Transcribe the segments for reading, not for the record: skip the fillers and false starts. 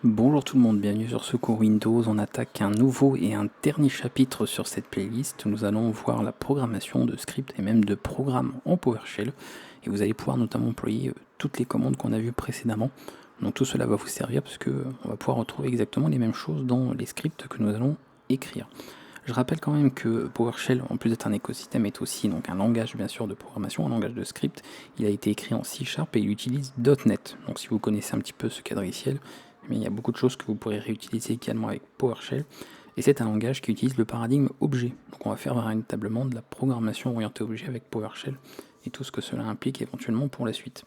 Bonjour tout le monde, bienvenue sur ce cours Windows. On attaque un nouveau et un dernier chapitre sur cette playlist. Nous allons voir la programmation de scripts et même de programmes en PowerShell. Et vous allez pouvoir notamment employer toutes les commandes qu'on a vues précédemment. Donc tout cela va vous servir parce que on va pouvoir retrouver exactement les mêmes choses dans les scripts que nous allons écrire. Je rappelle quand même que PowerShell, en plus d'être un écosystème, est aussi donc un langage bien sûr de programmation, un langage de script. Il a été écrit en C# et il utilise .NET. Donc si vous connaissez un petit peu ce quadriciel, mais il y a beaucoup de choses que vous pourrez réutiliser également avec PowerShell. Et c'est un langage qui utilise le paradigme objet. Donc on va faire véritablement de la programmation orientée objet avec PowerShell et tout ce que cela implique éventuellement pour la suite.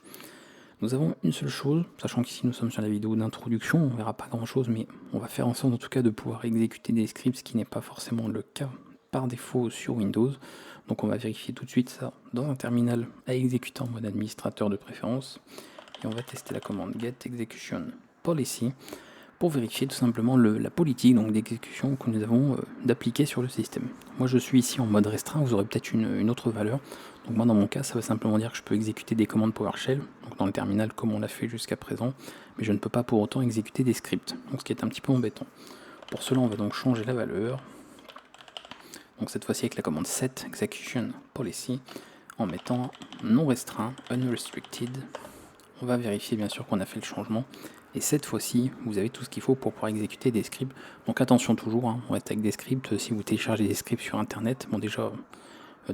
Nous avons une seule chose, sachant qu'ici nous sommes sur la vidéo d'introduction, on verra pas grand chose, mais on va faire en sorte en tout cas de pouvoir exécuter des scripts, ce qui n'est pas forcément le cas par défaut sur Windows. Donc on va vérifier tout de suite ça dans un terminal à exécuter en mode administrateur de préférence. Et on va tester la commande get execution policy pour vérifier tout simplement la politique d'exécution que nous avons d'appliquer sur le système. Moi je suis ici en mode restreint, vous aurez peut-être une autre valeur. Donc moi dans mon cas ça va simplement dire que je peux exécuter des commandes PowerShell, donc dans le terminal comme on l'a fait jusqu'à présent, mais je ne peux pas pour autant exécuter des scripts, donc ce qui est un petit peu embêtant. Pour cela on va donc changer la valeur, donc cette fois-ci avec la commande set execution policy, en mettant non restreint, unrestricted. On va vérifier bien sûr qu'on a fait le changement. Et cette fois-ci, vous avez tout ce qu'il faut pour pouvoir exécuter des scripts. Donc attention toujours, on reste avec des scripts. Si vous téléchargez des scripts sur Internet, bon déjà,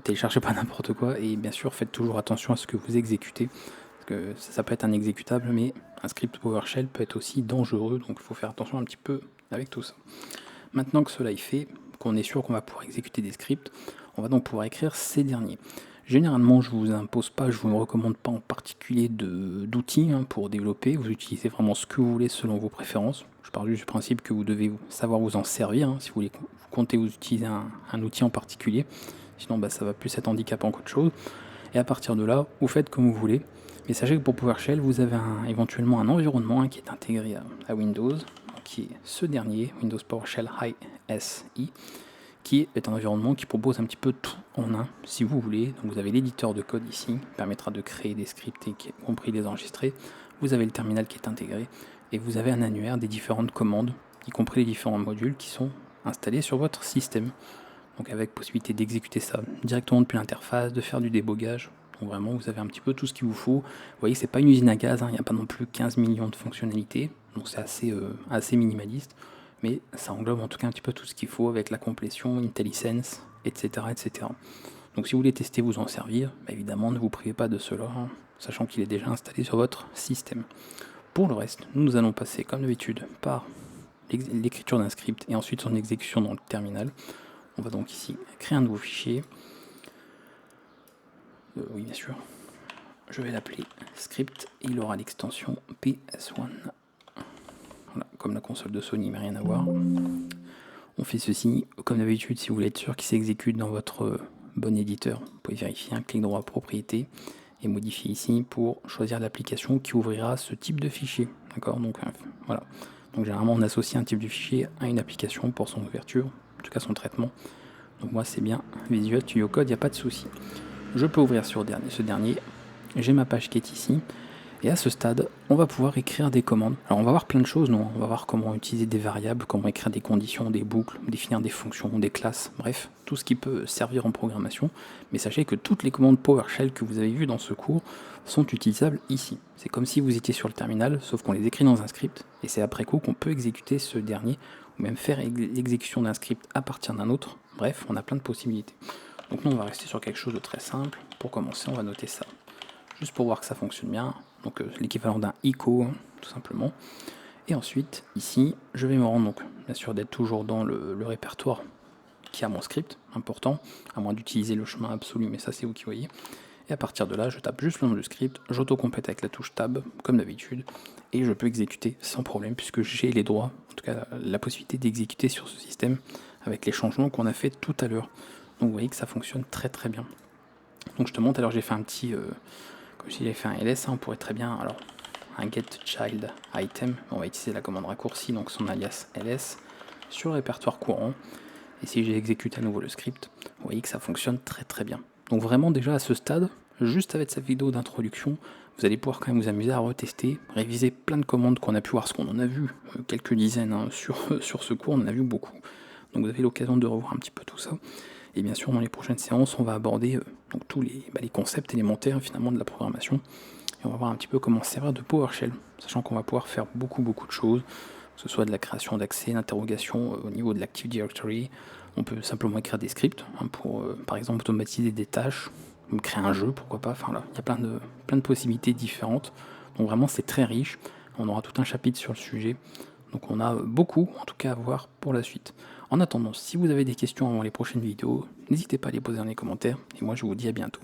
téléchargez pas n'importe quoi. Et bien sûr, faites toujours attention à ce que vous exécutez. Parce que ça peut être un exécutable, mais un script PowerShell peut être aussi dangereux. Donc il faut faire attention un petit peu avec tout ça. Maintenant que cela est fait, qu'on est sûr qu'on va pouvoir exécuter des scripts, on va donc pouvoir écrire ces derniers. Généralement, je ne vous impose pas, je ne vous recommande pas en particulier d'outils pour développer. Vous utilisez vraiment ce que vous voulez selon vos préférences. Je pars juste du principe que vous devez savoir vous en servir si vous comptez vous utiliser un outil en particulier. Sinon, ça va plus être handicapant qu'autre chose. Et à partir de là, vous faites comme vous voulez. Mais sachez que pour PowerShell, vous avez éventuellement un environnement qui est intégré à Windows, qui est ce dernier, Windows PowerShell High SI, qui est un environnement qui propose un petit peu tout en un, si vous voulez. Donc vous avez l'éditeur de code ici, qui permettra de créer des scripts et y compris les enregistrer. Vous avez le terminal qui est intégré, et vous avez un annuaire des différentes commandes, y compris les différents modules qui sont installés sur votre système. Donc avec possibilité d'exécuter ça directement depuis l'interface, de faire du débogage. Donc vraiment, vous avez un petit peu tout ce qu'il vous faut. Vous voyez, c'est pas une usine à gaz, il n'y a pas non plus 15 millions de fonctionnalités, donc c'est assez minimaliste. Mais ça englobe en tout cas un petit peu tout ce qu'il faut avec la complétion, IntelliSense, etc., etc. Donc si vous voulez tester, vous en servir, évidemment ne vous privez pas de cela, sachant qu'il est déjà installé sur votre système. Pour le reste, nous allons passer comme d'habitude par l'écriture d'un script et ensuite son exécution dans le terminal. On va donc ici créer un nouveau fichier. Oui, bien sûr. Je vais l'appeler script et il aura l'extension PS1. Voilà, comme la console de Sony, mais rien à voir. On fait ceci, comme d'habitude, si vous voulez être sûr qu'il s'exécute dans votre bon éditeur, vous pouvez vérifier un clic droit propriété et modifier ici pour choisir l'application qui ouvrira ce type de fichier. D'accord, donc voilà. Donc généralement on associe un type de fichier à une application pour son ouverture, en tout cas son traitement. Donc moi c'est bien Visual Studio Code, il n'y a pas de souci. Je peux ouvrir sur ce dernier, j'ai ma page qui est ici, et à ce stade, on va pouvoir écrire des commandes. Alors on va voir plein de choses, non, on va voir comment utiliser des variables, comment écrire des conditions, des boucles, définir des fonctions, des classes, bref, tout ce qui peut servir en programmation. Mais sachez que toutes les commandes PowerShell que vous avez vues dans ce cours sont utilisables ici. C'est comme si vous étiez sur le terminal, sauf qu'on les écrit dans un script, et c'est après coup qu'on peut exécuter ce dernier, ou même faire l'exécution d'un script à partir d'un autre. Bref, on a plein de possibilités. Donc nous on va rester sur quelque chose de très simple. Pour commencer, on va noter ça. Juste pour voir que ça fonctionne bien. Donc l'équivalent d'un ICO, tout simplement. Et ensuite, ici, je vais me rendre, donc bien sûr d'être toujours dans le répertoire qui a mon script, important, à moins d'utiliser le chemin absolu, mais ça c'est vous qui voyez. Et à partir de là, je tape juste le nom du script, j'auto-complète avec la touche Tab, comme d'habitude, et je peux exécuter sans problème, puisque j'ai les droits, en tout cas la possibilité d'exécuter sur ce système, avec les changements qu'on a fait tout à l'heure. Donc vous voyez que ça fonctionne très très bien. Donc je te montre, alors j'ai fait un petit, comme si j'avais fait un ls, on pourrait très bien, alors un get child item, on va utiliser la commande raccourci, donc son alias ls, sur le répertoire courant, et si j'exécute à nouveau le script, vous voyez que ça fonctionne très très bien. Donc vraiment déjà à ce stade, juste avec cette vidéo d'introduction, vous allez pouvoir quand même vous amuser à retester, réviser plein de commandes qu'on a pu voir, parce qu'on en a vu quelques dizaines sur ce cours, on en a vu beaucoup. Donc vous avez l'occasion de revoir un petit peu tout ça. Et bien sûr, dans les prochaines séances, on va aborder donc tous les concepts élémentaires finalement de la programmation. Et on va voir un petit peu comment servir de PowerShell, sachant qu'on va pouvoir faire beaucoup de choses, que ce soit de la création d'accès, d'interrogation au niveau de l'Active Directory. On peut simplement écrire des scripts pour, par exemple, automatiser des tâches, créer un jeu, pourquoi pas. Enfin là, il y a plein de possibilités différentes. Donc vraiment, c'est très riche. On aura tout un chapitre sur le sujet. Donc on a beaucoup, en tout cas, à voir pour la suite. En attendant, si vous avez des questions avant les prochaines vidéos, n'hésitez pas à les poser dans les commentaires. Et moi, je vous dis à bientôt.